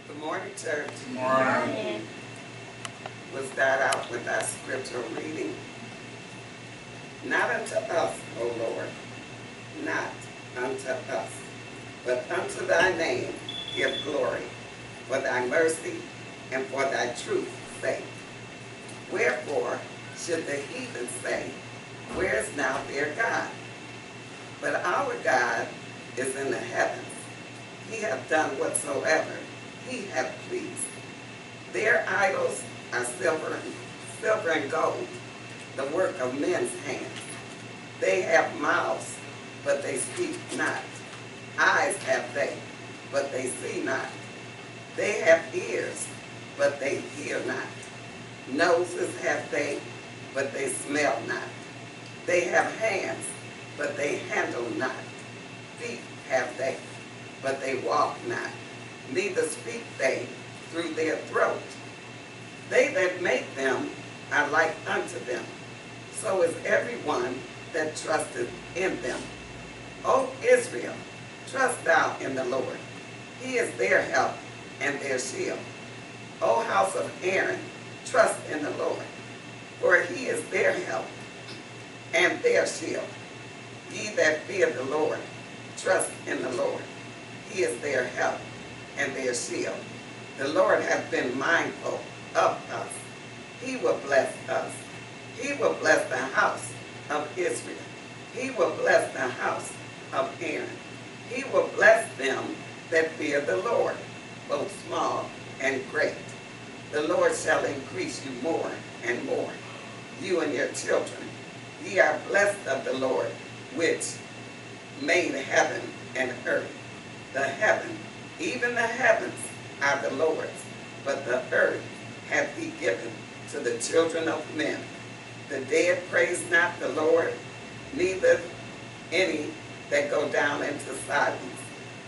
Good morning, church. Good morning. We'll start out with our scripture reading. Not unto us, O Lord, not unto us, but unto thy name give glory, for thy mercy and for thy truth's sake. Wherefore should the heathen say, where is now their God? But our God is in the heavens. He hath done whatsoever he hath pleased. Their idols are silver and gold, the work of men's hands. They have mouths, but they speak not. Eyes have they, but they see not. They have ears, but they hear not. Noses have they, but they smell not. They have hands, but they handle not. Feet have they, but they walk not. Neither speak they through their throat. They that make them are like unto them. So is everyone that trusteth in them. O Israel, trust thou in the Lord. He is their help and their shield. O house of Aaron, trust in the Lord, for he is their help and their shield. Ye that fear the Lord, trust in the Lord. He is their help and their shield. The Lord hath been mindful of us. He will bless us. He will bless the house of Israel. He will bless the house of Aaron. He will bless them that fear the Lord, both small and great. The Lord shall increase you more and more, you and your children. Ye are blessed of the Lord, which made heaven and earth. The heaven, even the heavens, are the Lord's, but the earth hath he given to the children of men. The dead praise not the Lord, neither any that go down into silence.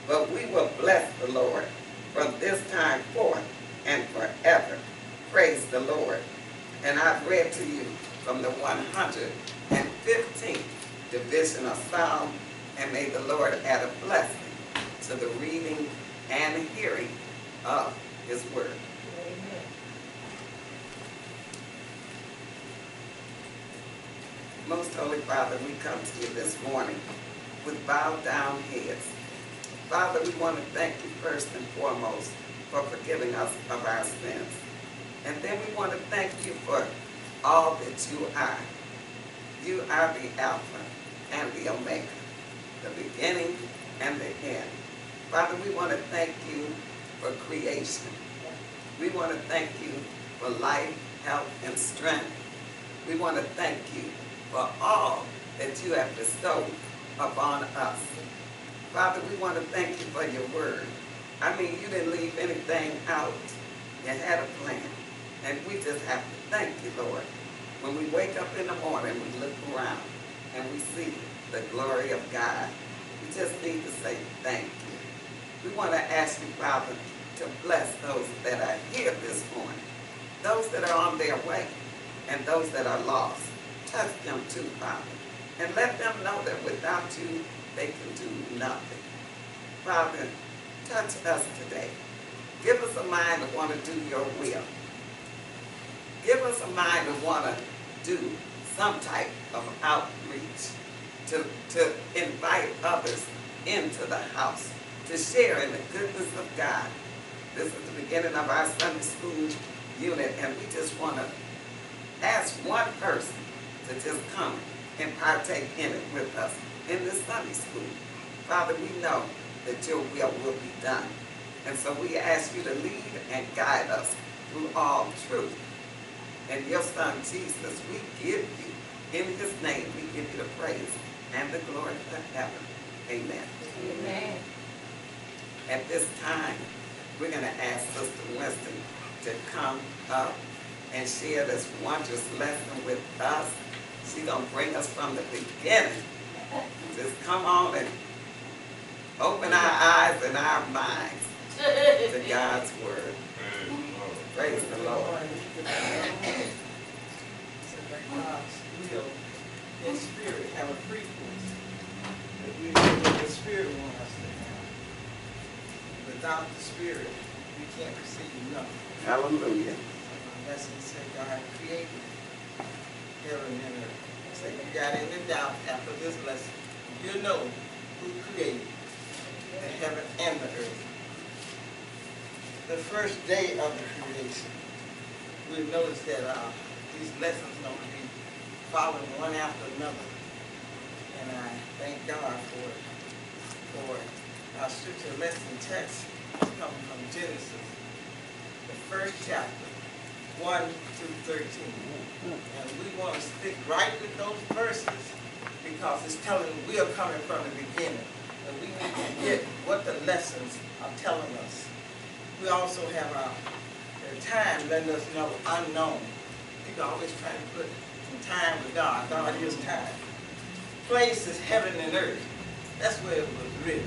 But we will bless the Lord from this time forth and forever. Praise the Lord. And I've read to you from the 115th division of Psalm, and may the Lord add a blessing to the reading and hearing of his word. Amen. Most Holy Father, we come to you this morning with bowed down heads. Father, we want to thank you first and foremost for forgiving us of our sins. And then we want to thank you for all that you are. You are the Alpha and the Omega, the beginning and the end. Father, we want to thank you for creation. We want to thank you for life, health, and strength. We want to thank you for all that you have bestowed upon us. Father, we want to thank you for your word. I mean, you didn't leave anything out. You had a plan. And we just have to thank you, Lord. When we wake up in the morning, we look around and we see the glory of God. We just need to say thank you. We want to ask you, Father, to bless those that are here this morning, those that are on their way, and those that are lost. Touch them too, Father, and let them know that without you, they can do nothing. Father, touch us today. Give us a mind to want to do your will. Give us a mind to want to do some type of outreach, to invite others into the house, to share in the goodness of God. This is the beginning of our Sunday school unit, and we just want to ask one person to just come and partake in it with us in this Sunday school. Father, we know that your will be done. And so we ask you to lead and guide us through all truth. And your Son, Jesus, we give you, in his name, we give you the praise and the glory forever. Amen. Amen. At this time, we're going to ask Sister Winston to come up and share this wondrous lesson with us. She's going to bring us from the beginning. Just come on and open our eyes and our minds to God's word. Praise the Lord. So that God's will in spirit have a frequency that we the Spirit wants us to have. Without the Spirit, we can't receive nothing. Hallelujah. My lesson said God created heaven and earth. So if you got any doubt after this lesson, you know who created the heaven and the earth. The first day of the creation, we noticed that these lessons are going to be following one after another. And I thank God for it. For our scripture lesson text is coming from Genesis, the first chapter, 1 through 13. And we want to stick right with those verses because it's telling we are coming from the beginning. And we need to get what the lessons are telling us. We also have our time letting us know unknown. People always try to put some time with God. God is time. Place is heaven and earth. That's where it was written.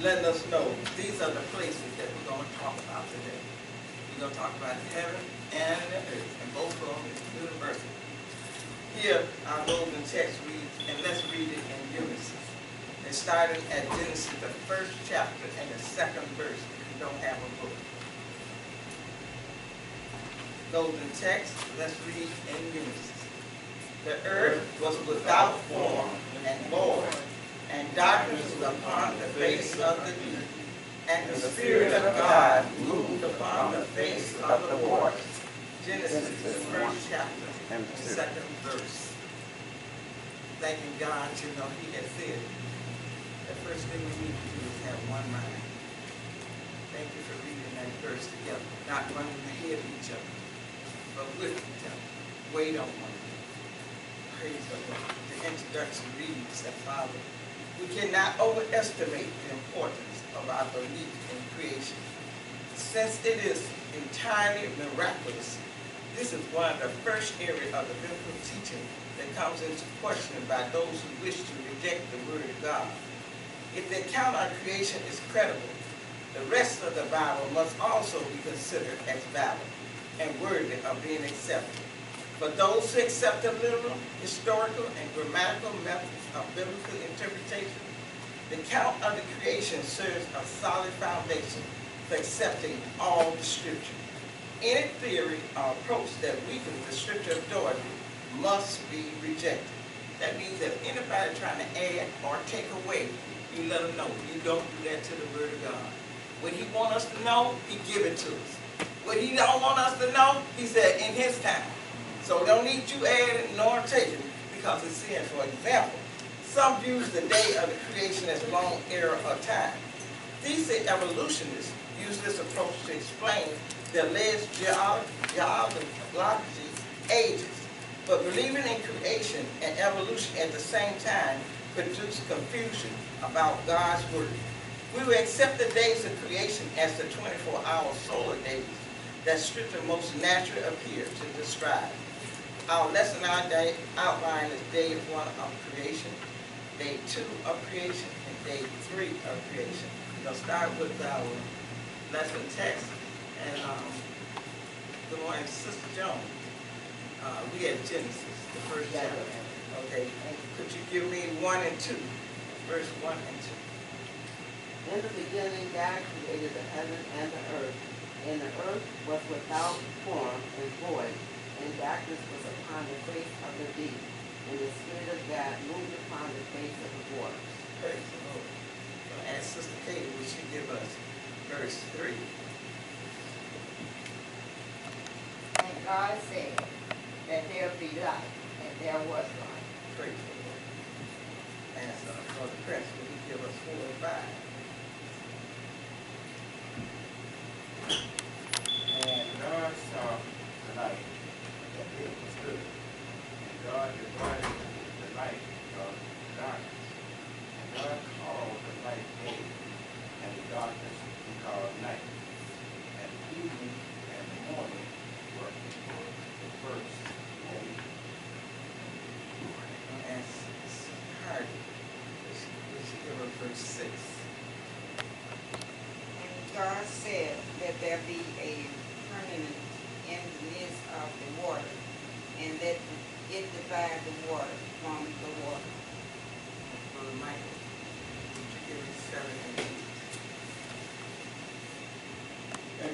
Letting us know these are the places that we're going to talk about today. We're going to talk about heaven and the earth, and both of them is universal. Here, our golden text reads, and let's read it in unison. It started at Genesis, the first chapter, and the second verse, if you don't have a book. Golden text, let's read in unison. The earth was without form and void, and darkness was upon the face of the deep. And the Spirit of God moved upon the face of the waters. Genesis, the first chapter, and the second verse. Thanking God, you know, He has said, the first thing we need to do is have one mind. Thank you for reading that verse together, not running ahead of each other, but with each other. Wait on one another. Praise the Lord. The introduction reads that, Father, we cannot overestimate the importance of our belief in creation. Since it is entirely miraculous, this is one of the first areas of the biblical teaching that comes into question by those who wish to reject the Word of God. If the account of creation is credible, the rest of the Bible must also be considered as valid and worthy of being accepted. For those who accept the literal, historical, and grammatical methods of biblical interpretation, the account of the creation serves a solid foundation for accepting all the Scripture. Any theory or approach that weakens the Scripture authority must be rejected. That means that anybody trying to add or take away, you let them know. You don't do that to the Word of God. What He wants us to know, He give it to us. What He don't want us to know, He said in His time. So don't need you adding nor taking because it's saying, for example, some views the day of the creation as long era of time. These evolutionists use this approach to explain the alleged geology ages. But believing in creation and evolution at the same time produces confusion about God's Word. We will accept the days of creation as the 24-hour solar days that Scripture most naturally appear to describe. Our lesson outline is day 1 of creation, day 2 of creation, and day 3 of creation. We'll start with our lesson text. And good morning, Sister Jones. We had Genesis, the first chapter. Okay. Could you give me 1 and 2? Verse 1 and 2. In the beginning, God created the heaven and the earth. And the earth was without form and void, and darkness was upon the face of the deep. And the Spirit of God moved upon the face of the waters. Praise the Lord. I'll ask Sister Katie, will she give us verse 3? And God said that there be light, and there was light. Praise the Lord. And Brother Prince, will he give us 4 and 5? And God saw the light, that it was good. And God divided the light from the darkness. And God called the light day, and the darkness He called night. And evening and morning were the first day. I'll ask Sister Hardy, will she give us verse 6?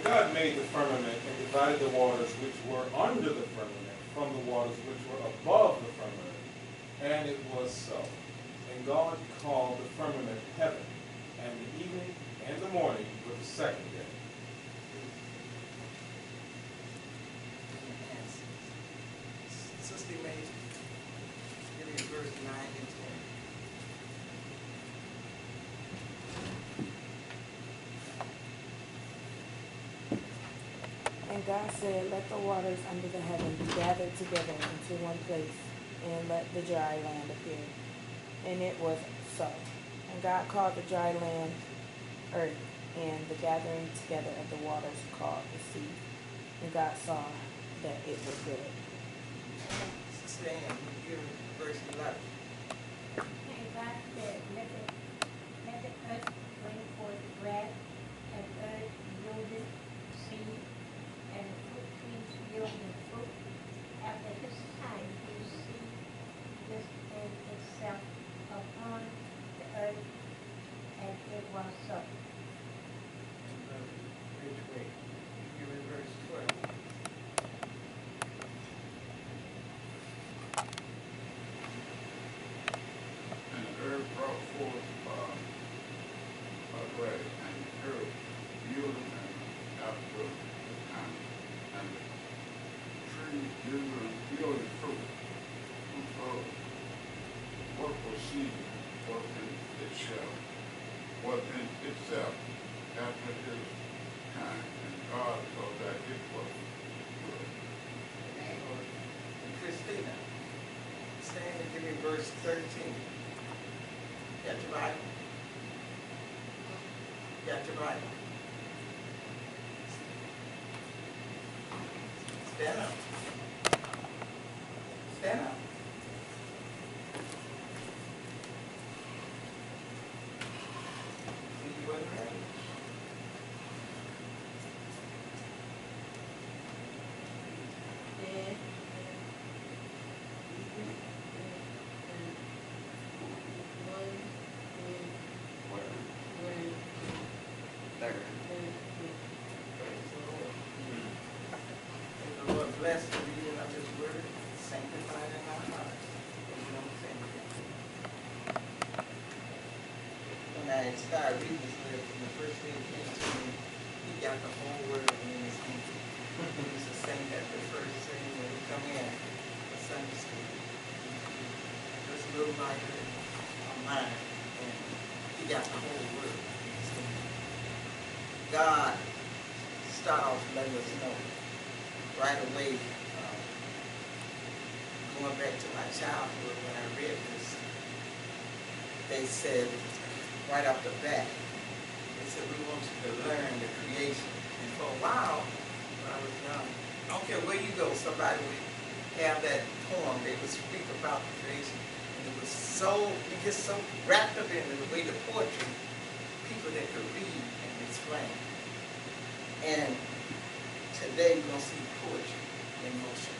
God made the firmament and divided the waters which were under the firmament from the waters which were above the firmament. And it was so. And God called the firmament heaven, and the evening and the morning were the second day. Sister May, give me verse 9 and 10. And God said, let the waters under the heaven be gathered together into one place, and let the dry land appear. And it was so. And God called the dry land earth, and the gathering together of the waters called the sea. And God saw that it was good. Sister Ann, give me verse 11. And God said, let the earth bring forth grass, and earth yielding seed, and the fruit trees yielding fruit. After his time, you see this in itself upon the earth, and it was so. Give me verse 12. And the earth brought forth grass, and the earth yielded after the time, and the tree yielded fruit, whose work was seed, was in itself after his time, and God saw that it was good. And Christina, stand and give me verse 13. Got your Bible? Got your Bible? Stand up. Stand up. See, you wasn't ready. And Praise the Lord. May the Lord bless the reading of his word, sanctified in our hearts. And we don't say anything. When I started reading this word, from the first thing that came to me, he got the whole word in his hand. We used to sing that the first thing when we come in for Sunday school. Just a little lighter in our mind, and he got the whole word in his hand. God started off letting us know right away, going back to my childhood when I read this, they said right off the bat, they said, we want you to learn the creation. And for a while, when I was young, I don't care where you go, somebody would have that poem, they would speak about the creation. And it was so, you get so wrapped up in the way the poetry, people that could read and explain. And today we're going to see poetry in motion.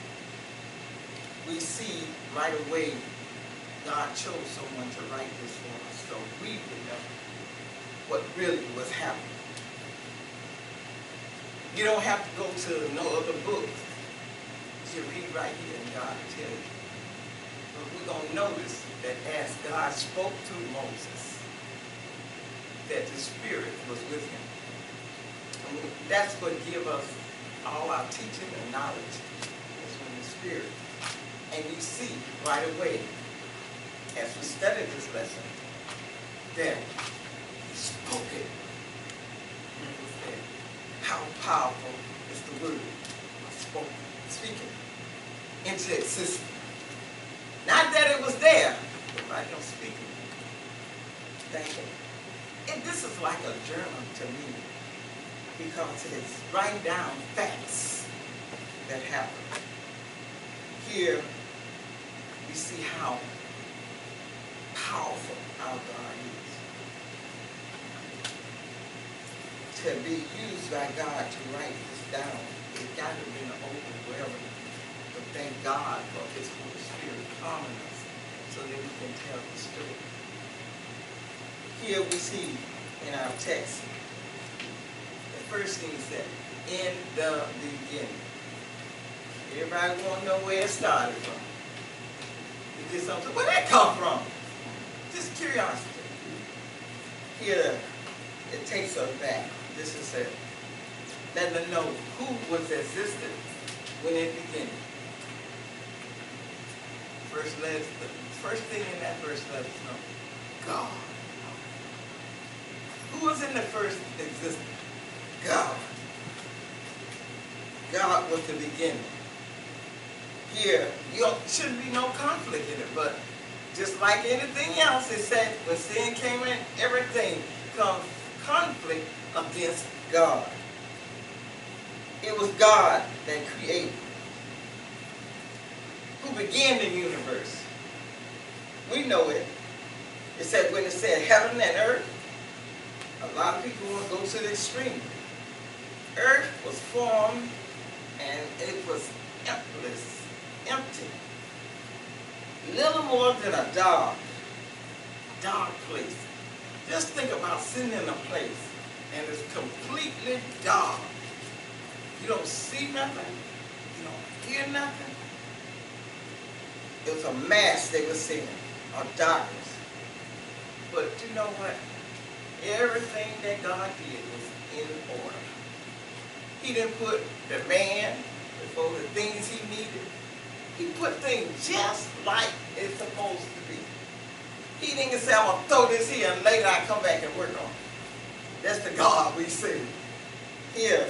We see right away God chose someone to write this for us, so we would know what really was happening. You don't have to go to no other book. You read right here and God will tell you. But we're going to notice that as God spoke to Moses, that the Spirit was with him. And that's what gives us all our teaching and knowledge is from the Spirit. And you see right away, as we study this lesson, that he spoke it. How powerful is the word of spoken, speaking into existence. Not that it was there, but by him speaking, thinking. And this is like a journal to me, because it's writing down facts that happen. Here, we see how powerful our God is. To be used by God to write this down, it got to be overwhelming. But thank God for his Holy Spirit calming us so that we can tell the story. Here we see in our text, the first thing is that in the beginning. Everybody want to know where it started from. You get something, where that come from? Just curiosity. Here, it takes us back. This is it. Letting us know who was existed when it began. First thing in that verse let us know, God. Who was in the first existence? God. God was the beginning. Here, shouldn't be no conflict in it, but just like anything else, it said when sin came in, everything comes conflict against God. It was God that created, who began the universe. We know it. It said when it said heaven and earth, a lot of people want to go to the extreme. Earth was formed and it was empty. Little more than a dark place. Just think about sitting in a place and it's completely dark. You don't see nothing. You don't hear nothing. It was a mass they were seeing, of darkness. But you know what? Everything that God did was in order. He didn't put the man before the things he needed. He put things just like it's supposed to be. He didn't say, I'm going to throw this here and later I come back and work on it. That's the God we serve. Here,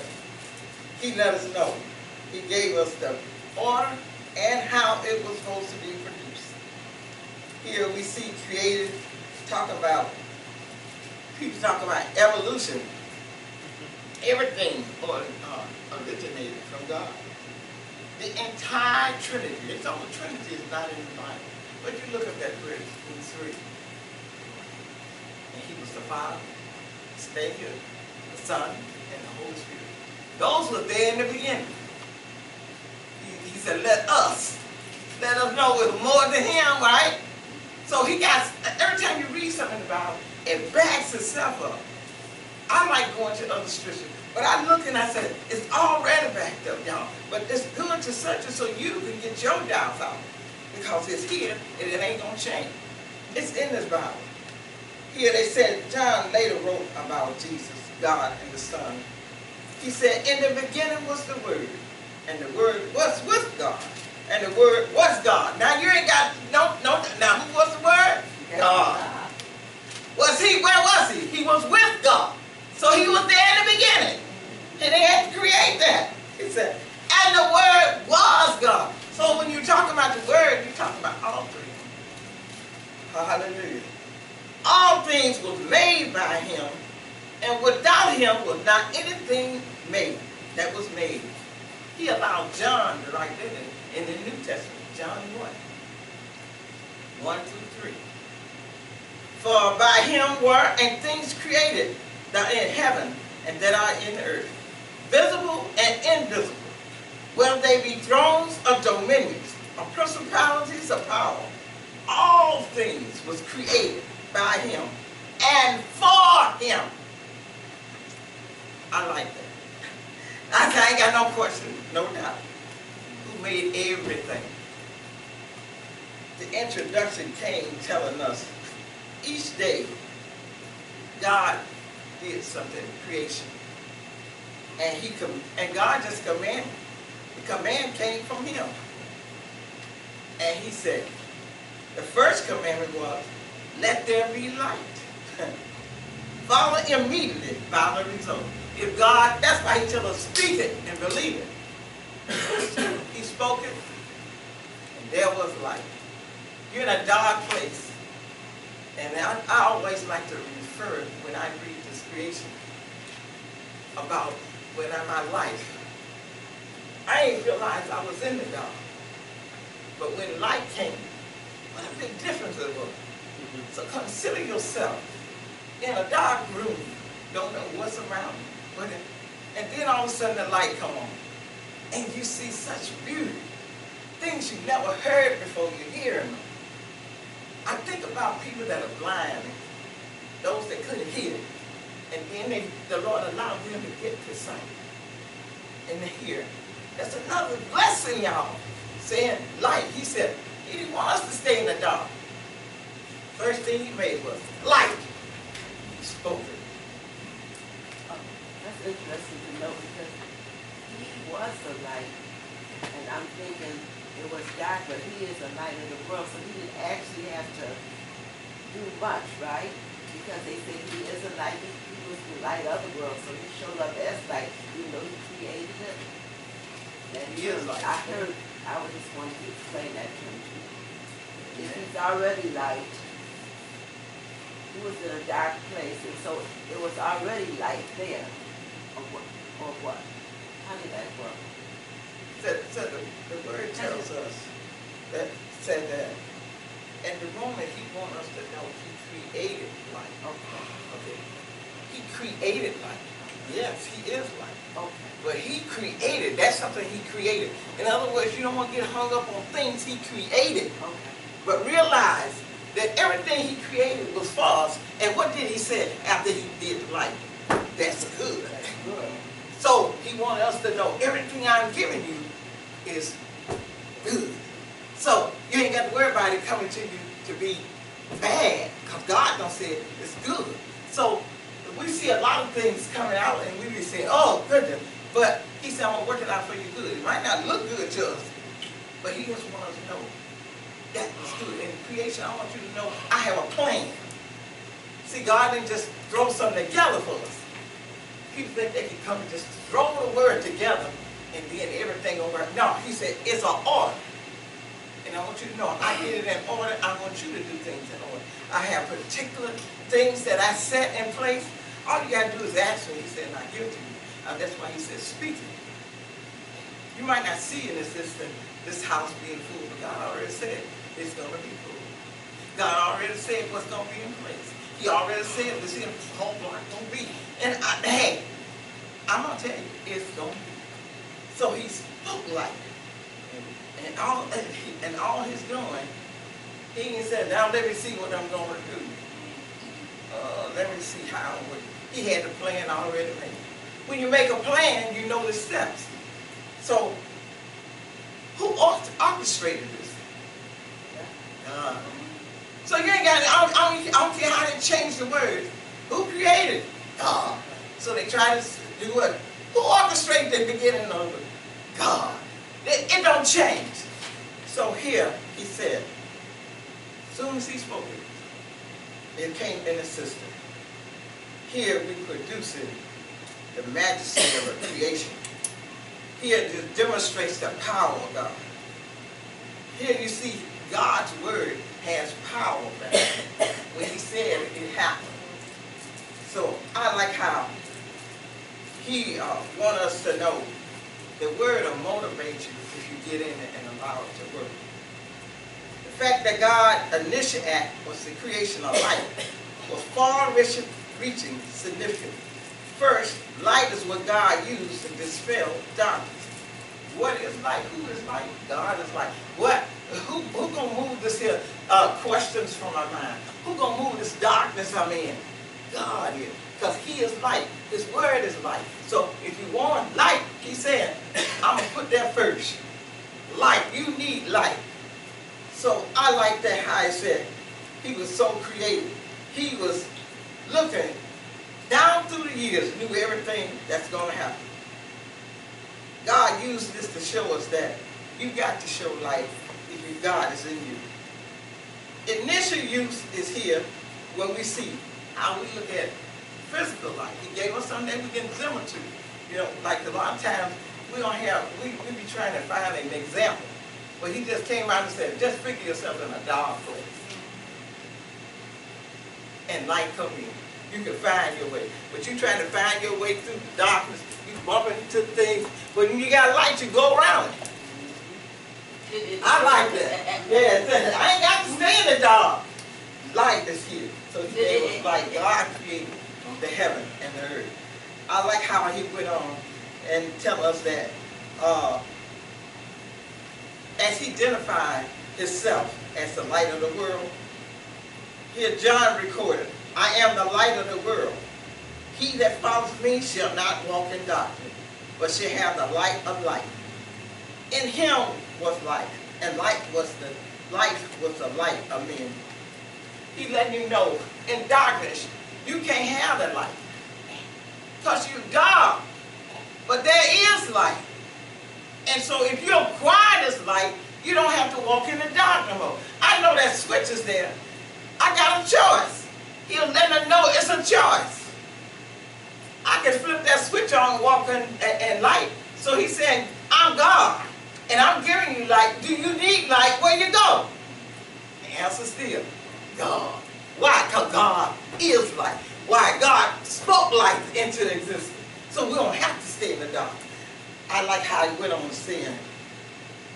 he let us know. He gave us the order and how it was supposed to be produced. Here we see created, people talk about evolution. Everything originated from God. The entire Trinity. It's on the Trinity is not in the Bible. But you look at that verse in 3. And he was the Father, the Savior, the Son, and the Holy Spirit. Those were there in the beginning. He said, let us know it was more than him, right? So he got, every time you read something about it, it backs itself up. I like going to other scriptures, but I look and I said, it's already backed up, y'all. But it's good to search it so you can get your doubts out. Because it's here and it ain't going to change. It's in this Bible. Here they said, John later wrote about Jesus, God and the Son. He said, in the beginning was the Word, and the Word was with God, and the Word was God. Now you ain't got, now who was the Word? God. Was he, where was he? He was with God. So he was there in the beginning. And they had to create that. He said, and the Word was God. So when you're talking about the Word, you're talking about all three. Hallelujah. All things were made by him, and without him was not anything made that was made. He allowed John to write that in the New Testament. John 1 through 3. For by him were and things created that are in heaven and that are in the earth, visible and invisible, whether they be thrones or dominions, or principalities or power. All things was created by him and for him. I like that. I ain't got no question, no doubt. Who made everything? The introduction came telling us each day God did something in creation. And God just commanded. The command came from him. And he said, the first commandment was, let there be light. Follow immediately by the result. If God, that's why he tells us, speak it and believe it. He spoke it, and there was light. You're in a dark place. And I always like to refer, when I read this creation, about when in my life, I didn't realize I was in the dark. But when light came, what a big difference it was. So consider yourself in a dark room, don't know what's around you, and then all of a sudden the light come on, and you see such beauty, things you never heard before, you hear them. I think about people that are blind, those that couldn't hear, and then the Lord allowed them to get to sight. in here. That's another blessing, y'all. Saying light. He said he didn't want us to stay in the dark. First thing he made was light. He spoke it. That's interesting to know because he was the light. And I'm thinking it was dark, but he is the light of the world. So he didn't actually have to do much, right? Because they say he is a light. He was the light of the world. So he showed up as light, even though he created it. And He is light. I was just wanting to explain that to him. If he's already light, he was in a dark place, and so it was already light there. Or what? How did that work? So the word tells us that said that in the moment he wants us to know he created light. Okay. He created light. Yes, he is light. Okay. But he created, that's something he created. In other words, you don't want to get hung up on things he created. Okay. But realize that everything he created was for us. And what did he say after he did light? That's good. Good. So he wanted us to know everything I'm giving you is good. So you ain't got to worry about it coming to you to be bad, because God don't say it's good. So we see a lot of things coming out and we be saying, oh goodness, but he said, I'm going to work it out for you good. It might not look good to us, but he just wants us to know that was good. In creation, I want you to know I have a plan. See, God didn't just throw something together for us. People think they can come and just throw the word together and then everything over. No, he said it's an order. And I want you to know, I did it in order. I want you to do things in order. I have particular things that I set in place. All you got to do is ask me. He said, and I give it to you. That's why he said, speak it. You might not see in this house being full, but God already said it's going to be full. God already said what's going to be in place. He already said this here whole block going to be. And hey, I'm going to tell you, it's going to be. So he spoke like it. And all he's doing, he ain't said, now let me see what I'm going to do. Let me see how it would. He had the plan already made. When you make a plan, you know the steps. So, who orchestrated this? God. So you ain't got, I don't care how they change the words. Who created it? God. So they try to do what? Who orchestrated the beginning of it? God. It don't change. So here, he said, as soon as he spoke it came in the system. Here we producing the majesty of a creation. Here it demonstrates the power of God. Here you see God's word has power back. When he said it, it happened. So I like how he wants us to know the word will motivate you if you get in it and allow it to work. The fact that God's initial act was the creation of light was far-reaching significance. First, light is what God used to dispel darkness. What is light? Who is light? God is light. What? Who gonna move this here questions from our mind? Who gonna move this darkness I'm in? God is. Because he is light. His word is light. So if you want light, he said, I'm going to put that first. Light. You need light. So I like that how he said he was so creative. He was looking down through the years, knew everything that's going to happen. God used this to show us that you got to show light if God is in you. Initial use is here when we see how we look at physical life. He gave us something that we can examine to. You know, like a lot of times we don't have, we be trying to find an example. But he just came out and said, just figure yourself in a dark place. And light come in. You can find your way. But you trying to find your way through the darkness, you bump into things, but when you got light, you go around it. I like that. Yeah, I ain't got to stay in the dark. Light is here. So he gave us light. God created the heaven and the earth. I like how he went on and tell us that as he identified himself as the light of the world, here John recorded, I am the light of the world. He that follows me shall not walk in darkness, but shall have the light of life. In him was life, and life was the light of men. He letting you know, in darkness, you can't have the light. Because you're dark. But there is light. And so if you acquire this light, you don't have to walk in the dark no more. I know that switch is there. I got a choice. He'll let us know it's a choice. I can flip that switch on and walk in light. So he's saying, I'm God, and I'm giving you light. Do you need light? Where you go? The answer is still, God. Why? Because God is light. Why? God spoke light into existence. So we don't have to stay in the dark. I like how he went on to say,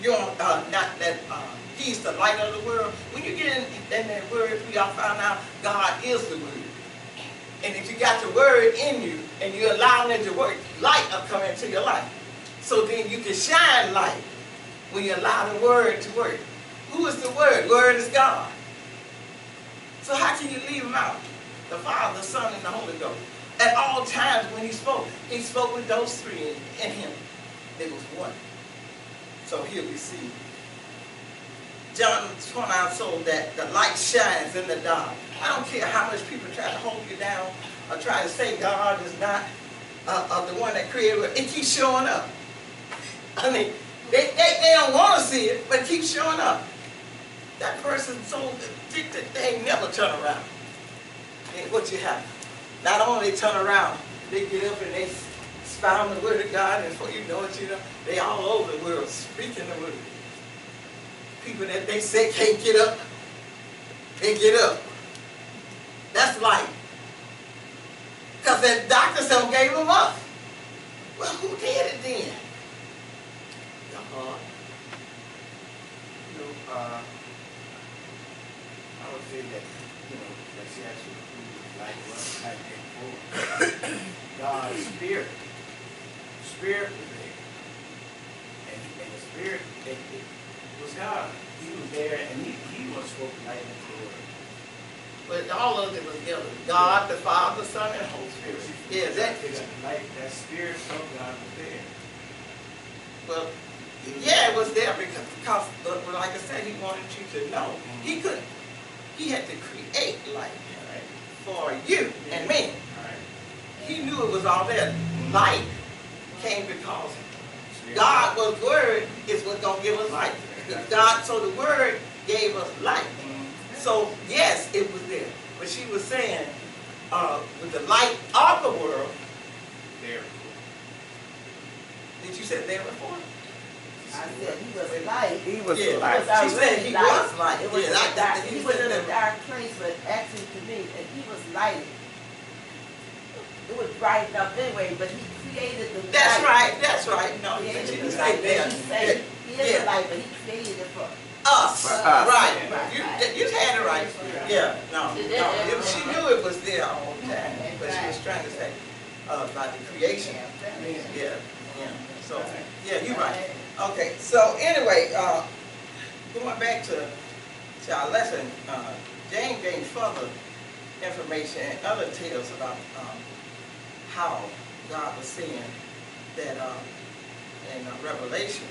you're not that he's the light of the world. When you get in that word, we all found out God is the word. And if you got the word in you and you're allowing it to work, light will come into your life. So then you can shine light when you allow the word to work. Who is the word? Word is God. So how can you leave him out? The Father, the Son, and the Holy Ghost. At all times when he spoke with those three in him. It was one. So here we see John point out so that the light shines in the dark. I don't care how much people try to hold you down or try to say God is not the one that created it. It keeps showing up. I mean, they don't want to see it, but it keeps showing up. That person's so addicted, they ain't never turn around. And what you have? Not only they turn around, they get up and they expound the word of God, and before you know it, they all over the world speaking the word. People that they say can't get up, they get up. That's light. Because that doctor still gave them up. Well, who did it then? God. I would say that, that she actually proved like what I did before. God's spirit. Spirit was there. And the spirit, it was God. He was there, and he was spoken light into the world. But all of it was together. God, the Father, Son, and Holy Spirit. Yeah, that spirit of God was there. Well, yeah, it was there because like I said, he wanted you to know. He couldn't. He had to create light for you and me. He knew it was all there. Light came because God was word is what's gonna give us light. God, so the word gave us light. So yes, it was there. But she was saying, with the light of the world, There. did you say there before? I said he was light. He was Yeah, light. she said he was light. It was Yeah, he was in a dark place, but actually to me, and he was lighted. It was bright enough anyway, but he created the That's light. right, that's right. No, He you created didn't the say light. there. He is the light, but he created it for Us. For us. Right. Right. You had it right. Yeah, no. She knew it was there all the time, but she was trying to say about the creation. Yeah, yeah. So, yeah, you're right. Okay, so anyway, going back to our lesson, James gave further information and other tales about how God was saying that in Revelation,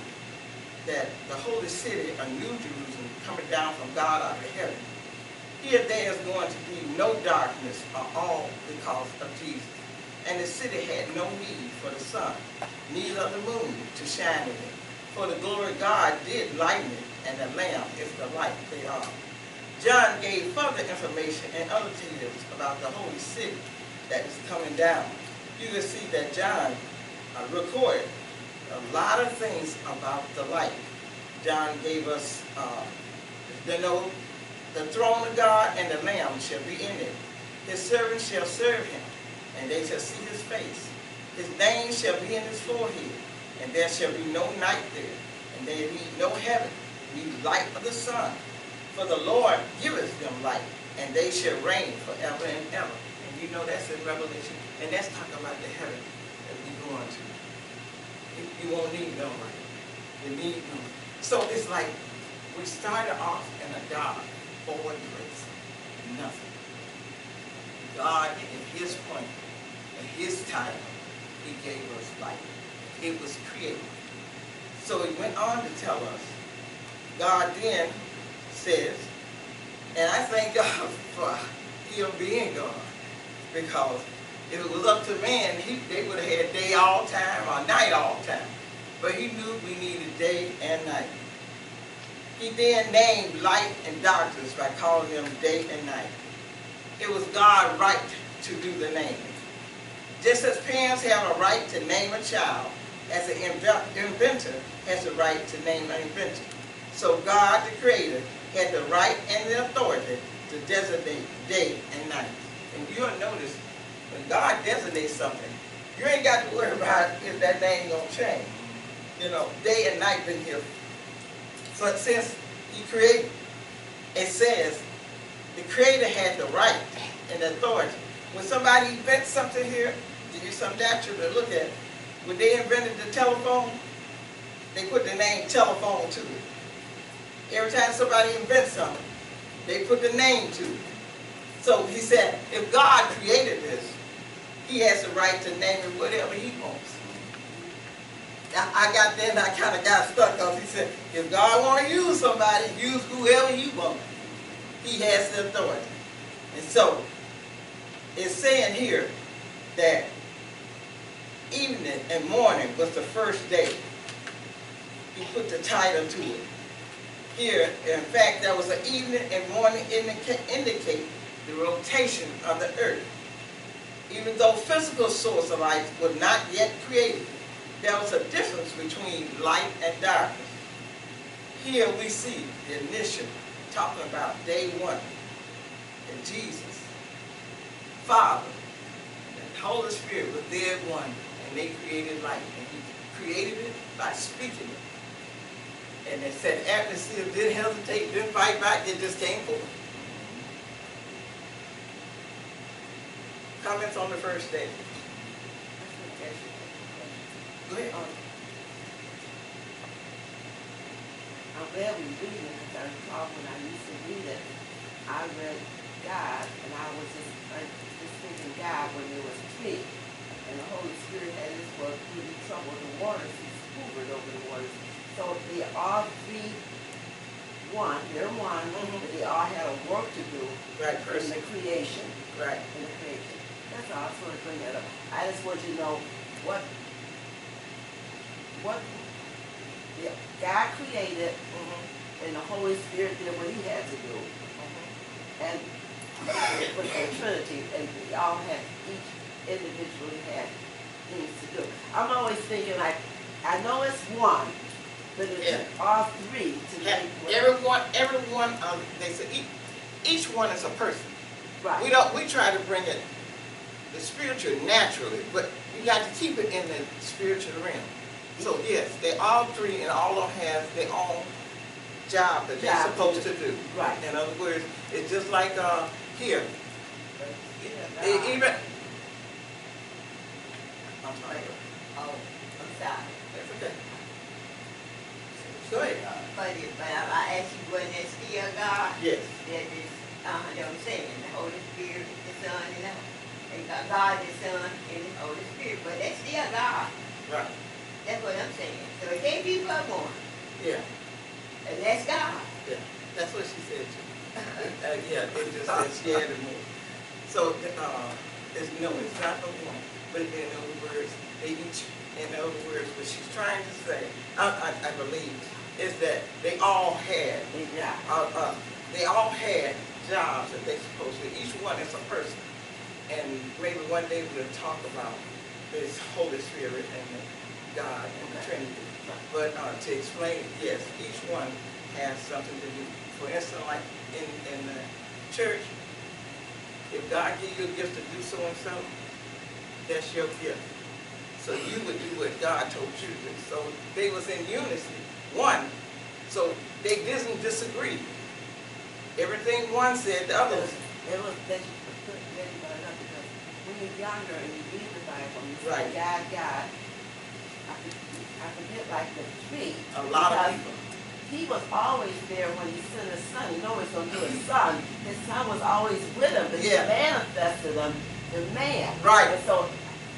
that the holy city, a new Jerusalem, coming down from God out of heaven. Here there is going to be no darkness at all because of Jesus. And the city had no need for the sun, neither the moon to shine in it. For the glory of God did lighten it, and the Lamb is the light thereof. John gave further information and other tales about the holy city that is coming down. You can see that John recorded a lot of things about the light. John gave us, the throne of God and the Lamb shall be in it. His servants shall serve him, and they shall see his face. His name shall be in his forehead, and there shall be no night there, and there need no heaven, neither light of the sun. For the Lord giveth them light, and they shall reign forever and ever. And you know that's in Revelation, and that's talking about the heaven that we're going to. You won't need no light. You need no. So it's like we started off in a dark, void place. Nothing. God, in his point, in his time, he gave us light. it was created. So he went on to tell us, God then says, and I thank God for him being God, because if it was up to man, they would have had day all time or night all time. But he knew we needed day and night. He then named light and darkness by calling them day and night. It was God's right to do the naming. Just as parents have a right to name a child, as an inventor has the right to name an inventor. So God, the Creator, had the right and the authority to designate day and night. And you'll notice, when God designates something, you ain't got to worry about if that name gonna change. You know, day and night been here. But since he created, it says the Creator had the right and the authority. When somebody invents something here, give you some natural to look at. When they invented the telephone, they put the name telephone to it. Every time somebody invents something, they put the name to it. So he said, if God created this, he has the right to name it whatever he wants. Now, I got there and I kind of got stuck because he said, if God want to use somebody, use whoever he wants. He has the authority. And so, it's saying here that evening and morning was the first day. He put the title to it. Here, in fact, there was an evening and morning indicate the rotation of the earth. Even though physical source of light was not yet created, there was a difference between light and darkness. Here we see the initial talking about day one, and Jesus, Father, and the Holy Spirit was there at one, and they created light, and he created it by speaking it. And they said atmosphere didn't hesitate, didn't fight back, it just came forth. Comments on the first day? Go ahead. I'm glad we read it because I recall when I used to read it, I read God and I was just thinking God when there was three and the Holy Spirit had his work really trouble the waters, he hoovered over the waters. So they all three they're one, but they all had a work to do in the creation. Right. In the creation. That's all. I just want to bring that up. I just want you to know what God created, and the Holy Spirit did what he had to do. And it was the Trinity, and we all had, each individually had things to do. I'm always thinking, like, I know it's one, but it's all three to make everyone, they say each one is a person. right. We try to bring it the spiritual naturally, but you got to keep it in the spiritual realm. So yes, they all three and all of them have their own job that they're supposed to do. Right. In other words, it's just like here. Even I'm sorry. Oh, I'm sorry. That's okay. Go ahead. But I asked you, wasn't it still God? Yes. That is, that I'm saying, the Holy Spirit, the Son, and God, the Son, and the Holy Spirit, but that's still God. Right. That's what I'm saying. So it can't be but one. Yeah. And that's God. Yeah. That's what she said too. Yeah, it just said she had to move. So it's not the one, but in other words, they each. In other words, what she's trying to say, I believe, is that they all had jobs that they're supposed to. Each one is a person, and maybe one day we'll talk about this Holy Spirit and God and the Trinity. But to explain, yes, each one has something to do. For instance, like in the church, if God gives you a gift to do so and so, that's your gift. So you would do what God told you to do. So they was in unity, one. So they didn't disagree. Everything one said, the other. It was that you put that up because when you're younger and you read the Bible, you Right. say God. I forget like the tree. A lot of people. He was always there when he sent his son. You know he's going to do his son. His son was always with him, but he manifested him, the man. Right. And so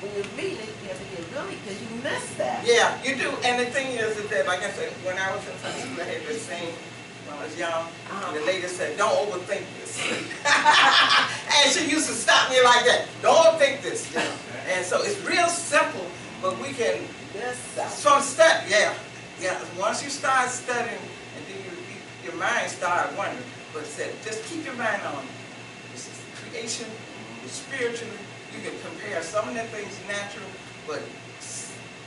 when you read it, you have to get really, because you miss that. Yeah, you do. And the thing is that, like I said, when I was in Sunday school, I had this same when I was young. And the lady said, "Don't overthink this." And she used to stop me like that. Don't overthink this. You know? And so it's real simple, but we can from study. Yeah. Once you start studying, and then your mind start wondering. But it said, just keep your mind on this is creation, spiritually. You can compare some of the things natural, but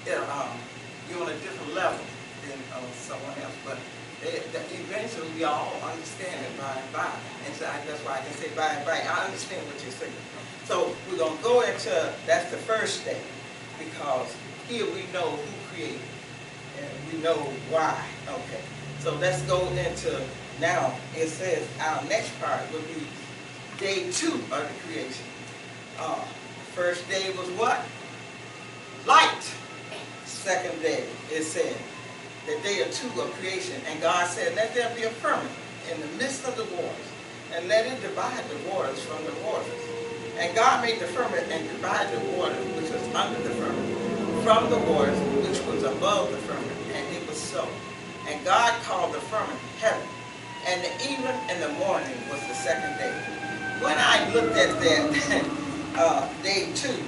you're on a different level than someone else. But eventually we all understand it by and by. And so that's why I can say by and by. I understand what you're saying. So we're going to go into, that's the first day, because here we know who created and we know why. Okay. So let's go into, now it says our next part will be day 2 of the creation. First day was what? Light. Second day, it said, the day or 2 of creation. And God said, let there be a firmament in the midst of the waters, and let it divide the waters from the waters. And God made the firmament and divided the water which was under the firmament from the waters which was above the firmament. And it was so. And God called the firmament heaven. And the evening and the morning was the second day. When I looked at that, day 2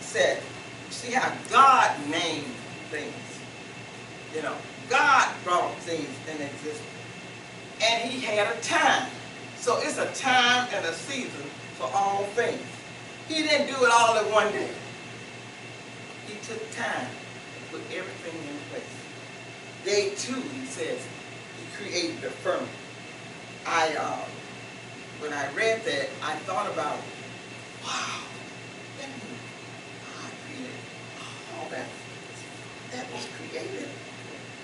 said, see how God named things. You know, God brought things in existence. And he had a time. So it's a time and a season for all things. He didn't do it all in one day. He took time to put everything in place. Day 2, he says, he created the firmament. When I read that, I thought about, wow, that means God created all that was created.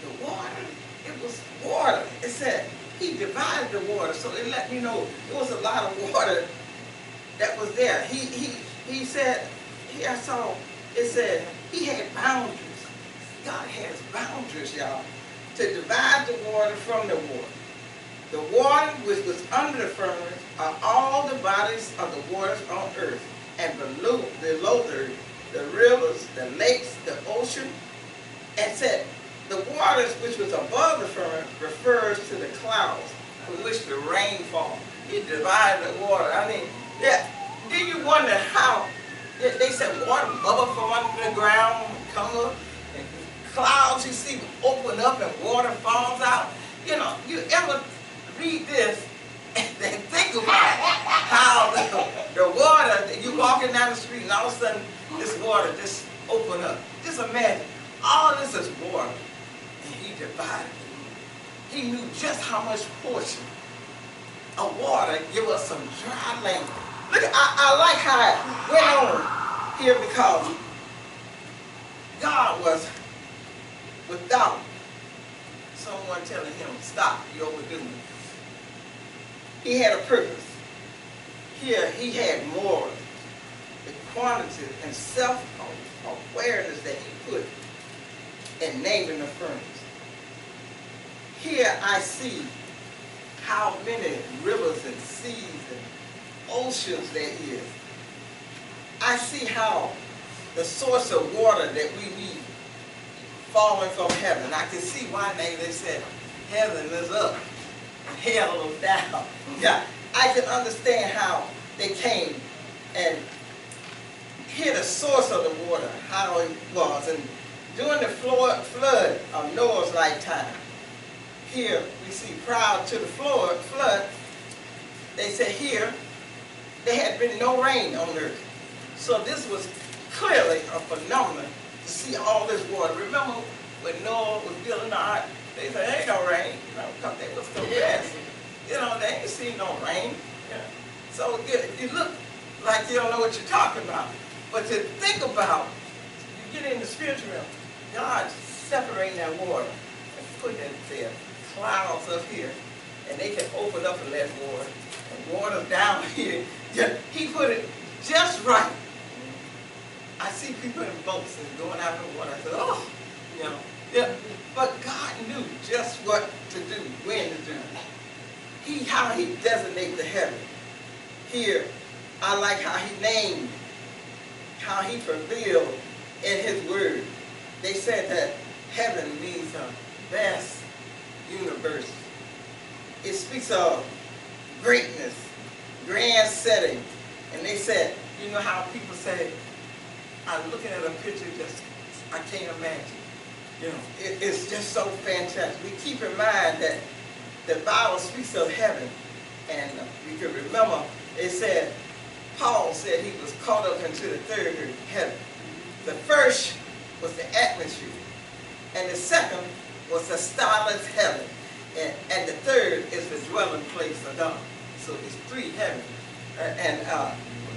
The water, it was water. It said he divided the water, so it let me know it was a lot of water that was there. He said, here I saw, it said he had boundaries. God has boundaries, y'all, to divide the water from the water. The water which was under the firmament are all the bodies of the waters on earth, and below the rivers, the lakes, the ocean, and said, the waters which was above the firmament refers to the clouds from which the rain falls. He divided the water. I mean, yeah. Then you wonder how they said water bubble from under the ground, come up, and clouds you see open up and water falls out. You know, you ever read this and then think about how the water, you walking down the street and all of a sudden this water just open up. Just imagine, all this is water. And he divided it. He knew just how much portion of water give us some dry land. Look, I like how it went on here because God was without someone telling him, stop, you're overdoing it. He had a purpose. Here he had more, the quantity and self-awareness that he put in naming the firmament. Here I see how many rivers and seas and oceans there is. I see how the source of water that we need falling from heaven. I can see why they said heaven is up and hell is down. Yeah, I can understand how they came and hear the source of the water, how it was. And during the flood of Noah's lifetime, here we see prior to the flood, they said here there had been no rain on earth. So this was clearly a phenomenon to see all this water. Remember when Noah was building the ark, they said, ain't no rain, you know, because they was so fast. You know, they ain't seen no rain. You know. So you look like you don't know what you're talking about. But to think about, you get in the spiritual realm, God separating that water and putting it there, clouds up here, and they can open up and let water, and water down here. He put it just right. I see people in boats and going out in the water. I said, oh, you know. Yeah. But God knew just what to do, when to do. How he designated the heaven. Here, I like how he named how he prevailed in his word. They said that heaven means a vast universe. It speaks of greatness, grand setting. And they said, you know how people say, I'm looking at a picture, just I can't imagine. You know, it's just so fantastic. We keep in mind that the Bible speaks of heaven, and we can remember it said, Paul said he was caught up into the third heaven. The first was the atmosphere, and the second was the starless heaven, and the third is the dwelling place of God. So it's three heavens.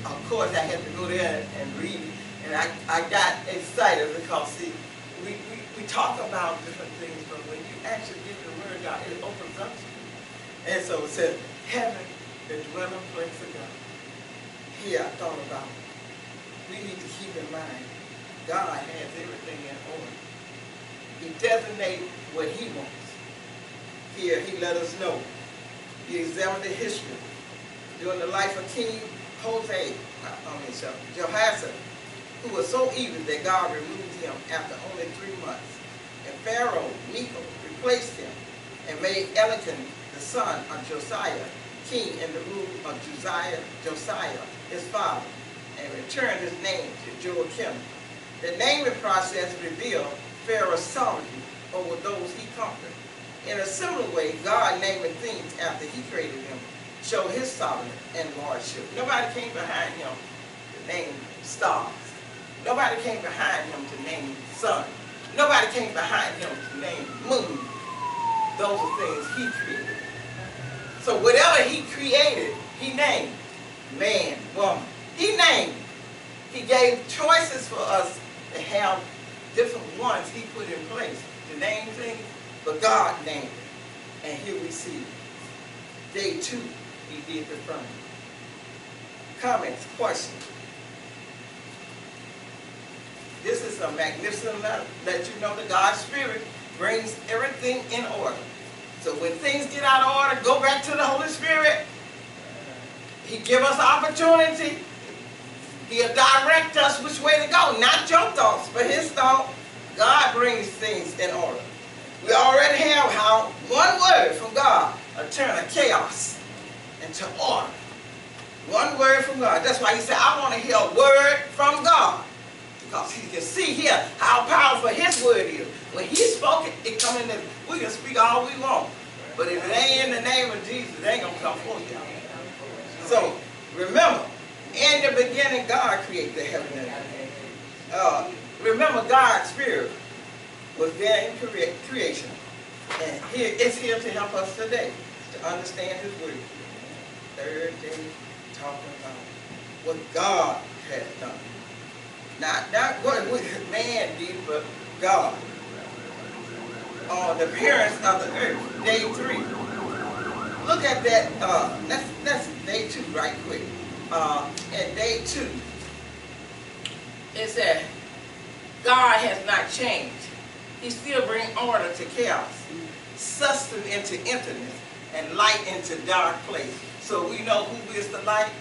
Of course, I had to go there and read it, and I got excited because, see, we talk about different things, but when you actually get the word of God, it opens up to you. And so it says, heaven, the dwelling place of God. Here I thought about, we need to keep in mind, God has everything in order. He designates what he wants. Here he let us know. He examined the history during the life of King Jehoshaphat, who was so evil that God removed him after only 3 months. And Pharaoh Necho replaced him and made Eliakim, the son of Josiah, king in the rule of Josiah, his father, and returned his name to Joachim. The naming process revealed Pharaoh's sovereignty over those he conquered. In a similar way, God naming things after he created them showed his sovereignty and lordship. Nobody came behind him to name stars. Nobody came behind him to name sun. Nobody came behind him to name moon. Those are things he created. So whatever he created, he named. Man, woman. He named. He gave choices for us to have different ones he put in place to name things, but God named it. And here we see day 2, he did the firmament. Comments, questions? This is a magnificent letter. Let you know that God's Spirit brings everything in order. So when things get out of order, go back to the Holy Spirit. He give us opportunity. He'll direct us which way to go. Not your thoughts, but his thought. God brings things in order. We already have how one word from God will turn a chaos into order. One word from God. That's why he said, I want to hear a word from God. Because he can see here how powerful his word is. When he spoke it, it come in there. We can speak all we want. But if it ain't in the name of Jesus, it ain't going to come forth, y'all. So, remember, in the beginning, God created the heaven and earth. Remember, God's Spirit was there in creation. And it's here to help us today to understand his word. Third day, talking about what God has done. Not what man did, but God. The appearance of the earth, day 3. Look at that. That's day 2 right quick. At day 2, it said, God has not changed. He still brings order to chaos, sustenance into emptiness, and light into dark place. So we know who is the light.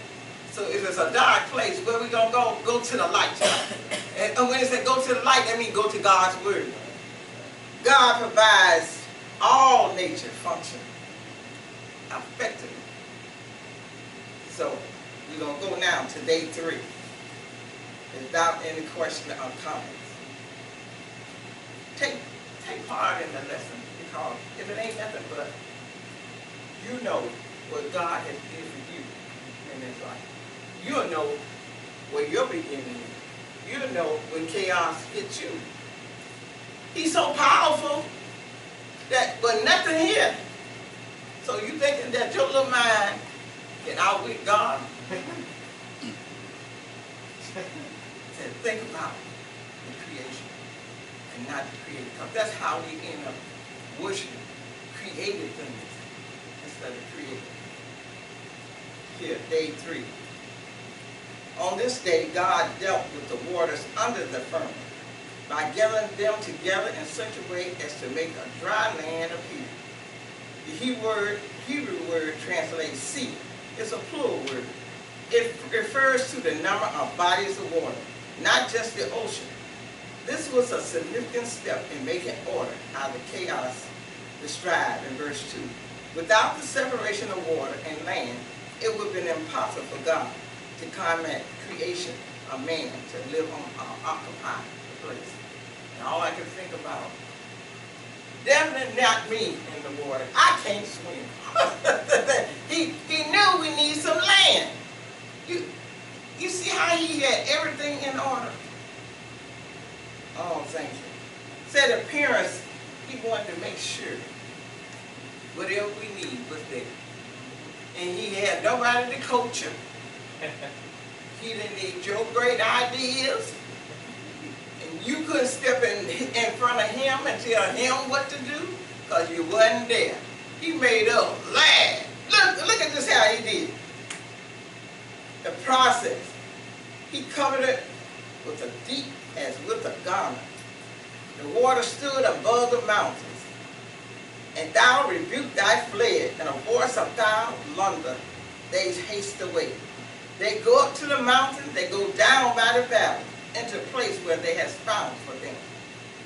So if it's a dark place, where we going to go? Go to the light. And when it said go to the light, that means go to God's word. God provides all nature function effectively. So we're going to go now to day 3 without any question or comments. Take part in the lesson, because if it ain't nothing but you know what God has did for you in this life. You'll know where your beginning is. You'll know when chaos hits you. He's so powerful that but nothing here. So you thinking that your little mind can outwit God? Said, think about the creation and not the creator. Because that's how we end up worshiping created things instead of created. Here, day 3. On this day, God dealt with the waters under the firmament by gathering them together in such a way as to make a dry land appear. The Hebrew word translates sea. It's a plural word. It refers to the number of bodies of water. not just the ocean. This was a significant step in making order out of the chaos described in verse 2. Without the separation of water and land, it would have been impossible for God to command creation of man to live on occupy the place. And all I can think about, definitely not me in the water. I can't swim. he knew we need some land. You see how he had everything in order? Oh, thank you. Said appearance, he wanted to make sure whatever we need was there. And he had nobody to coach him. He didn't need your great ideas. And you couldn't step in front of him and tell him what to do because you wasn't there. He made up land. Look at this how he did. The process. He covered it with a deep as with a garment. The water stood above the mountains. And thou rebuked thy fled, and a voice of thou London, they haste away. They go up to the mountain, they go down by the valley, into a place where they hast found for them.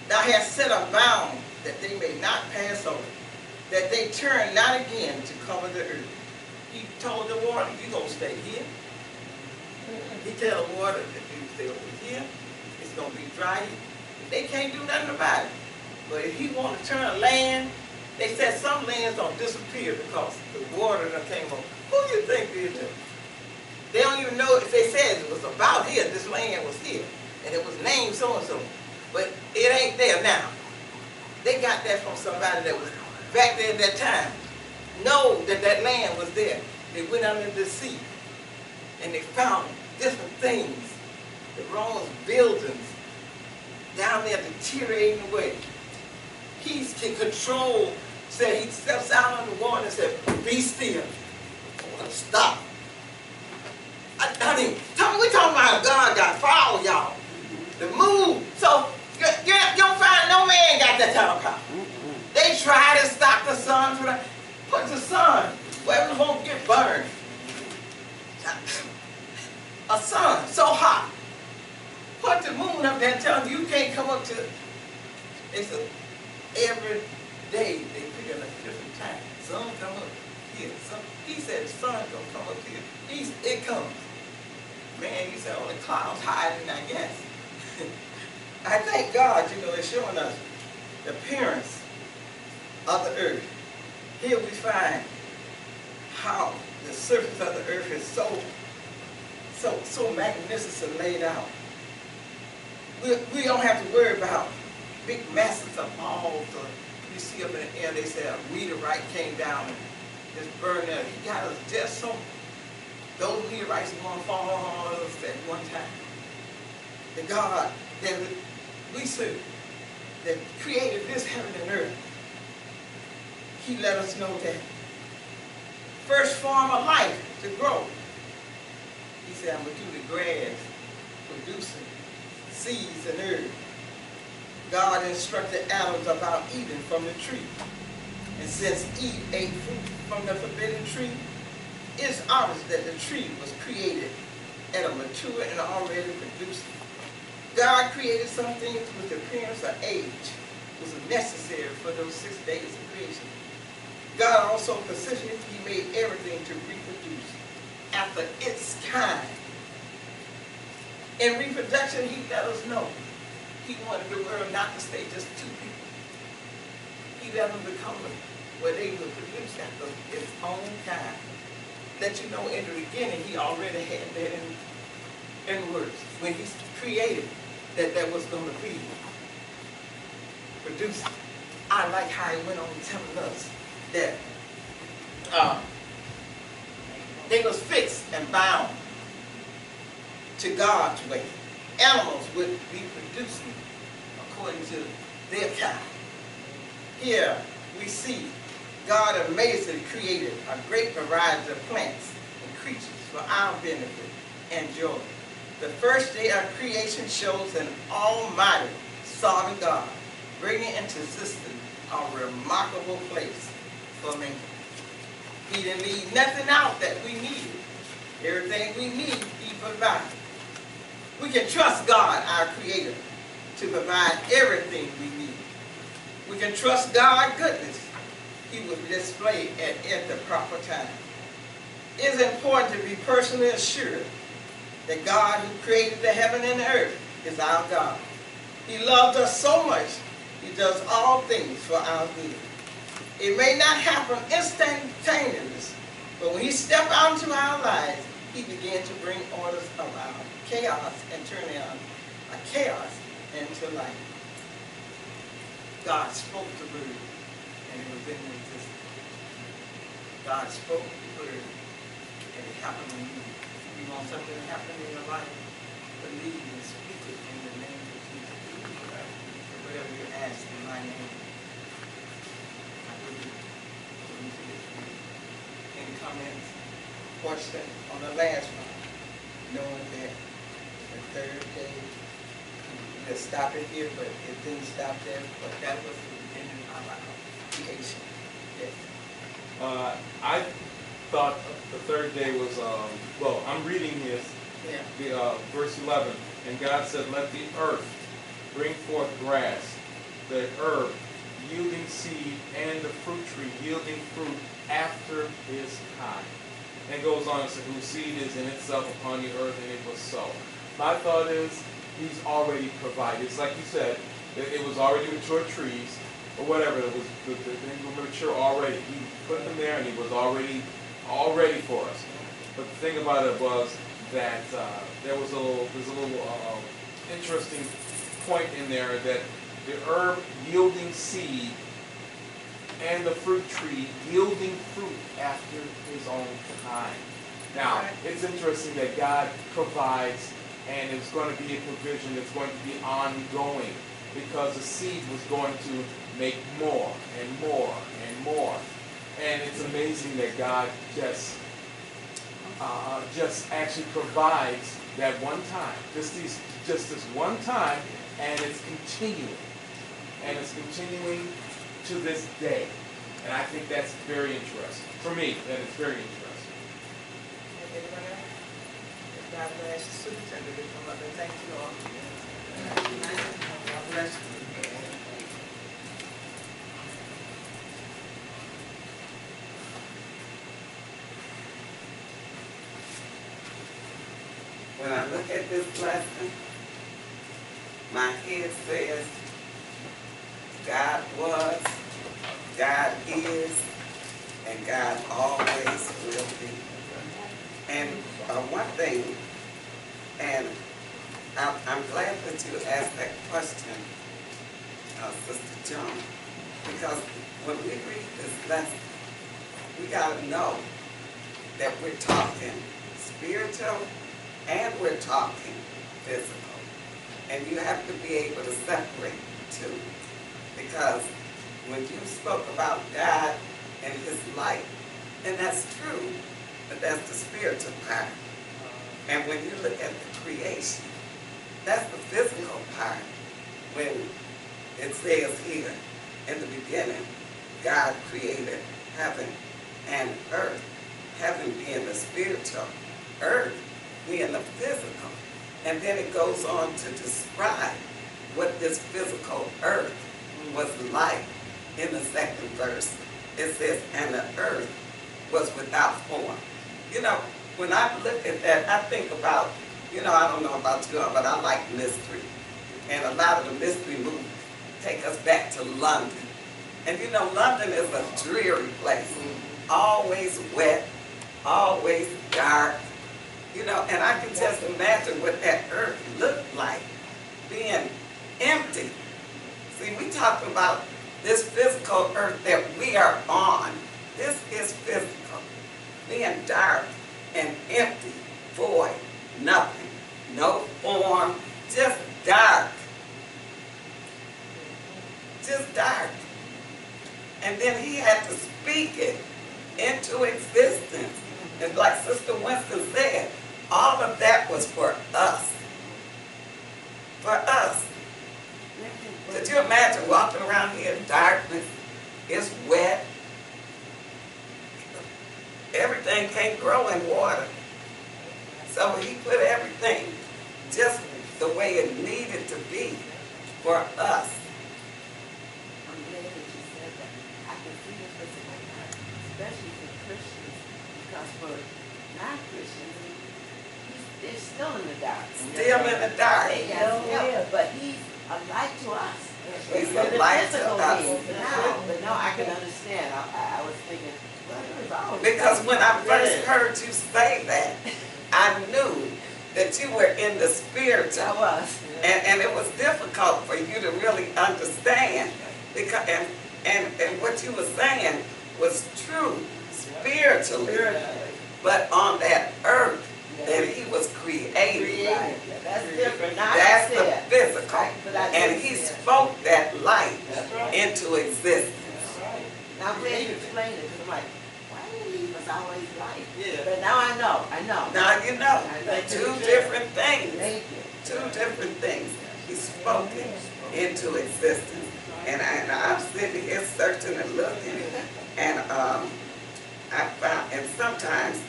Thou hast set a bound that they may not pass over, that they turn not again to cover the earth. He told the water, you gonna stay here. He tell the water that you stay over here, it's gonna be dry. They can't do nothing about it. But if he want to turn land, they said some lands don't disappear because the water that came over. Who you think did that? They don't even know if they said it was about here, this land was here, and it was named so-and-so. But it ain't there now. They got that from somebody that was back there at that time. Know that that land was there. They went under the sea, and they found different things. The Romans buildings down there deteriorating away. He can control, said he steps out on the water and said, be still. Stop. I mean, we talking about God got power, y'all. The move. So you don't find no man got that type of power. They try to stop the sun. Put the sun where it won't get burned. A sun so hot. Put the moon up there and tell them you can't come up to it. They said every day they pick at a different time. Sun come up here. He said the sun gonna come up here. It comes. Man, he said, oh, the clouds hiding, I guess. I thank God, is showing us the appearance of the earth. Here we find how the surface of the earth is so magnificent laid out. We don't have to worry about big masses of balls. You see up in the air, they say a meteorite came down and just burned up. He got us just so. Those meteorites are going to fall on us at one time. The God that we serve, that created this heaven and earth, he let us know that first form of life to grow. He said, I'm going to do the grass, producing seeds and herbs. God instructed Adam about eating from the tree. And since Eve ate fruit from the forbidden tree, it's obvious that the tree was created at a mature and already producing. God created some things with the appearance of age was necessary for those 6 days of creation. God also specifically made everything to reproduce after its kind. In reproduction, he let us know he wanted the world not to stay just 2 people. He let them become where they would produce after its own kind. Let you know in the beginning he already had that in works. When he created that was going to be produced. I like how he went on telling us that they was fixed and bound to God's way. Animals would be producing according to their kind. Here we see God amazingly created a great variety of plants and creatures for our benefit and joy. The first day of creation shows an almighty, sovereign God bringing into existence a remarkable place for man. He didn't leave nothing out that we needed. Everything we need, he provided. We can trust God, our Creator, to provide everything we need. We can trust God's goodness. He will display it at the proper time. It is important to be personally assured that God who created the heaven and the earth is our God. He loves us so much, he does all things for our good. It may not happen instantaneously, but when he steps out into our lives, he begins to bring orders of our chaos and turn our chaos into life. God spoke the word, and it was in existence. God spoke the word, and it happened in you. You want something to happen in your life, believe and speak it in the name of Jesus. So whatever you ask in my name, I will do it. Any comments? Question on the last one, knowing that the third day, we'll stop it here, but it didn't stop there, but that was the beginning of our creation. Yes. I thought the third day was, well, I'm reading this, Yeah. verse 11. And God said, let the earth bring forth grass, the herb yielding seed, and the fruit tree yielding fruit after his kind. And it goes on and says, whose seed is in itself upon the earth, and it was so. My thought is, he's already provided. It's like you said, it was already mature trees, or whatever, it was, the things were mature already. He put them there, and he was already for us. But the thing about it was that there's a little interesting point in there that the herb yielding seed and the fruit tree yielding fruit after his own kind. Now, it's interesting that God provides, and it's going to be a provision that's going to be ongoing, because the seed was going to make more and more and more. And it's amazing that God just actually provides that one time, just this one time, and it's continuing. And it's continuing to this day. And I think that's very interesting. For me, that is very interesting. Anybody else? God bless the superintendent to come up and thank you all. God bless you. When I look at this lesson, my head says, God was, God is, and God always will be. And one thing, and I'm glad that you asked that question, Sister Joan, because when we read this lesson, we got to know that we're talking spiritual and we're talking physical. And you have to be able to separate the two. Because when you spoke about God and his light, and that's true, but that's the spiritual part. And when you look at the creation, that's the physical part. When it says here, in the beginning, God created heaven and earth. Heaven being the spiritual, earth being the physical. And then it goes on to describe what this physical earth was like in the second verse. It says, and the earth was without form. You know, when I look at that, I think about, you know, I don't know about you, but I like mystery. And a lot of the mystery movies take us back to London. And you know, London is a dreary place. Always wet, always dark. You know, and I can just imagine what that earth looked like, being empty. See, we talking about this physical earth that we are on. This is physical. Being dark and empty, void, nothing, no form, just dark. Just dark. And then he had to speak it into existence. And like Sister Winston said, all of that was for us. For us. Could you imagine walking around here in darkness? It's wet. Everything can't grow in water. So he put everything just especially for Christians, because for non-Christians, they're still in the dark. Still in the dark. They got help, but he's a light to us. He's In a the light to physical us. being. But now I can understand. I was thinking, well, it was always Because like when I first this. heard you say that, I knew that you were in the spiritual. I was. And it was difficult for you to really understand. Because, and what you were saying was true spiritually. But on that earth that he was creating, Right. That's different. Now I that's can the see it. physical. Right, but I And can he see it. spoke that light That's right. into existence. Now I'm glad you explained it, because I'm like, why did he was always light? Yeah. But now I know. Now you know, Thank you. two different things. Thank you. Two different things. He spoke it into existence. And I'm sitting here searching and looking, and I found, and sometimes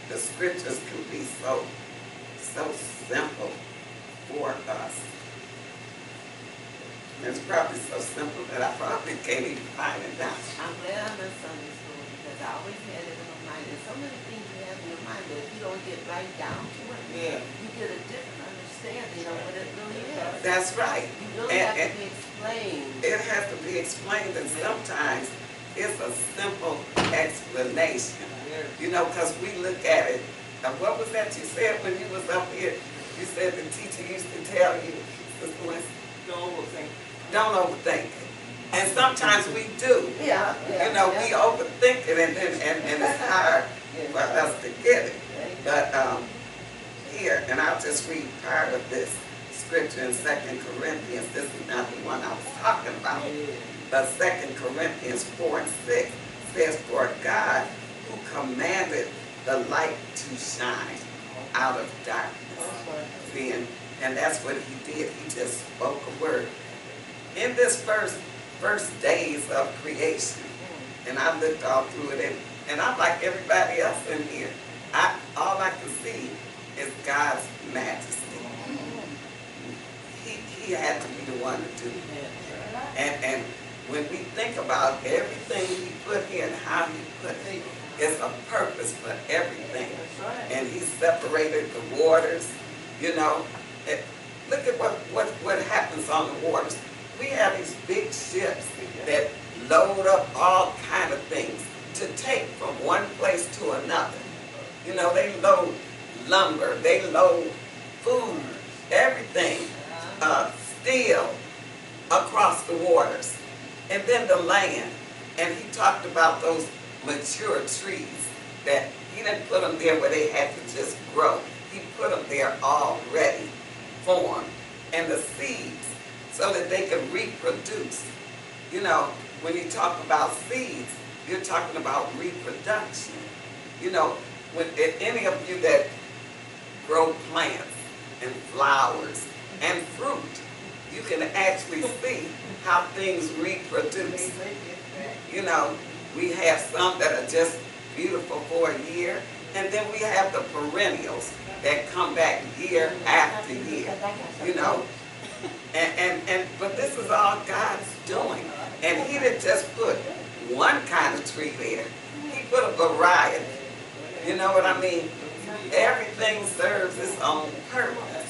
the scriptures can be so simple for us. It's probably so simple that I probably can't even find it now. I'm glad I'm in Sunday school, because I always had it in my mind. There's so many things you have in your mind that if you don't get right down to it, Yeah. you get a different understanding of what it really is. That's right. You really have And to be explained. it has to be explained, and sometimes it's a simple explanation. You know, because we look at it. What was that you said when you was up here? You said the teacher used to tell you, Sister Winston, Don't overthink. don't overthink it. And sometimes we do. Yeah. You know, we overthink it, and then and it's hard for us to get it. But here, and I'll just read part of this scripture in 2 Corinthians. This is not the one I was talking about. But 2 Corinthians 4:6 says, "For God, who commanded the light to shine out of darkness." See, and that's what he did. He just spoke a word. In this first days of creation, and I looked all through it, and I'm like everybody else in here. All I can see is God's majesty. He had to be the one to do it. And when we think about everything he put here and how he put it, it's a purpose for everything. And he separated the waters, you know. Look at what happens on the waters. We have these big ships that load up all kind of things to take from one place to another. You know, they load lumber, they load food, everything, steel across the waters. And then the land. And he talked about those mature trees that he didn't put them there where they had to just grow. He put them there already formed. And the seeds so that they could reproduce. You know, when you talk about seeds, you're talking about reproduction. You know, when any of you that grow plants and flowers and fruit, you can actually see how things reproduce. You know, we have some that are just beautiful for a year, and then we have the perennials that come back year after year. You know, but this is all God's doing, and He didn't just put one kind of tree there. He put a variety. You know what I mean? Everything serves its own purpose.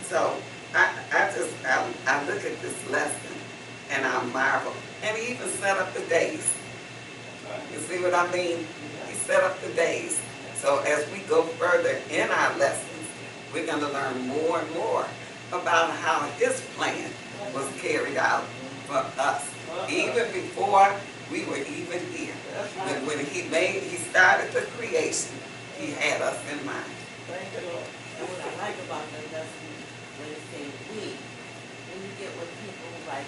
So I look at this lesson and I marvel. And He even set up the days. You see what I mean? He set up the days. So as we go further in our lessons, we're going to learn more and more about how His plan was carried out for us. Even before we were even here. When He started the creation, He had us in mind. Thank you, Lord. And what I like about that lesson when it says we, when you get with people like,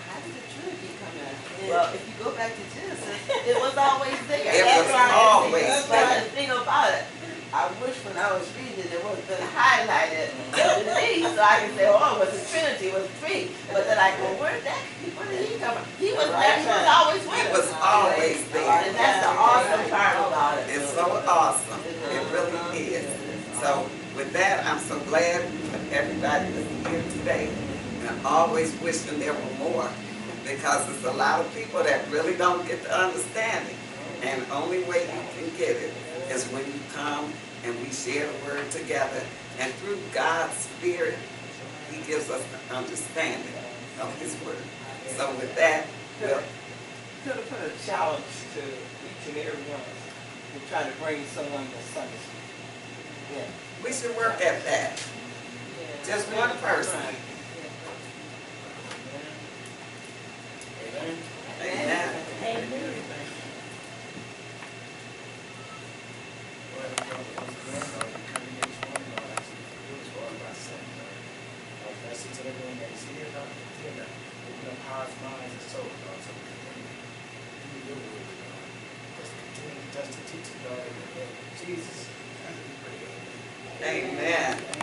how did the Trinity come in? Well, if you go back to Genesis, it was always there. It was always But there. the thing about it, I wish when I was reading it would have been highlighted to me so I can say, oh, it was the Trinity, it was three. But then I go, where did he come from? He was there, he was always with us. He was always there. And that's the awesome part about it. It's so awesome. It really is. So with that, I'm so glad that everybody is here today, and always wishing there were more because there's a lot of people that really don't get the understanding. And the only way you can get it is when you come and we share the word together. And through God's Spirit, He gives us the understanding of His word. So with that, we'll Could have put a challenge to each and every one of us to try to bring someone to Sunday school. Yeah. we should work at that. Just one person. Amen. Amen. Amen. Well, once again, Lord, we come to you this morning, Lord, asking you to forgive us for all of our sins, Lord. Lord, bless each and everyone that is here, Lord, continue to open up hearts, minds, and souls, Lord, so we can do your will, Lord. Just continue to touch the teaching, Lord, in the name of Jesus. And we pray. Amen.